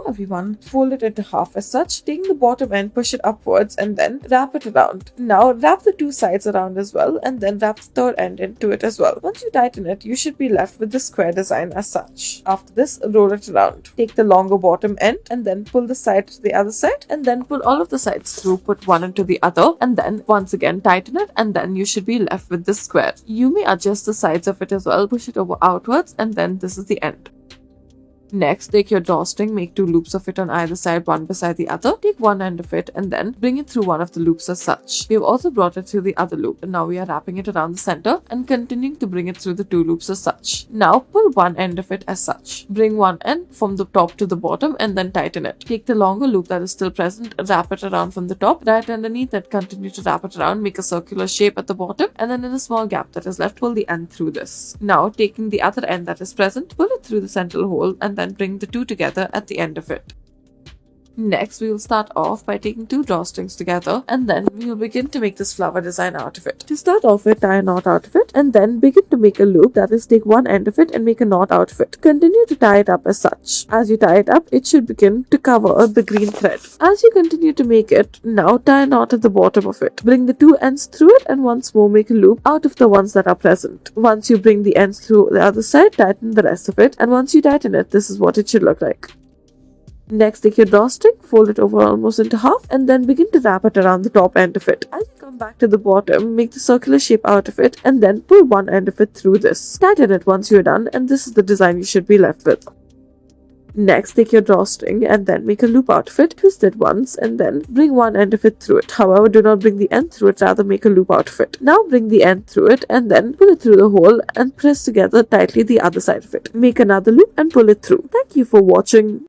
So everyone, fold it into half as such, taking the bottom end, push it upwards and then wrap it around. Now wrap the two sides around as well and then wrap the third end into it as well. Once you tighten it, you should be left with the square design as such. After this, roll it around. Take the longer bottom end and then pull the side to the other side and then pull all of the sides through, put one into the other and then once again tighten it, and then you should be left with this square. You may adjust the sides of it as well, push it over outwards and then this is the end. Next, take your drawstring, make 2 loops of it on either side, one beside the other. Take one end of it and then bring it through one of the loops as such. We have also brought it through the other loop and now we are wrapping it around the center and continuing to bring it through the 2 loops as such. Now pull one end of it as such. Bring one end from the top to the bottom and then tighten it. Take the longer loop that is still present, wrap it around from the top, right underneath it, continue to wrap it around, make a circular shape at the bottom and then in a small gap that is left, pull the end through this. Now taking the other end that is present, pull it through the central hole and then bring the two together at the end of it. Next, we will start off by taking 2 drawstrings together and then we will begin to make this flower design out of it. To start off with, tie a knot out of it and then begin to make a loop, that is, take one end of it and make a knot out of it. Continue to tie it up as such. As you tie it up, it should begin to cover the green thread. As you continue to make it, now tie a knot at the bottom of it. Bring the 2 ends through it and once more make a loop out of the ones that are present. Once you bring the ends through the other side, tighten the rest of it, and once you tighten it, this is what it should look like. Next, take your drawstring, fold it over almost into half and then begin to wrap it around the top end of it. As you come back to the bottom, make the circular shape out of it and then pull one end of it through this. Tighten it once you're done and this is the design you should be left with. Next, take your drawstring and then make a loop out of it, twist it once and then bring one end of it through it. However, do not bring the end through it, rather make a loop out of it. Now bring the end through it and then pull it through the hole and press together tightly the other side of it. Make another loop and pull it through. Thank you for watching.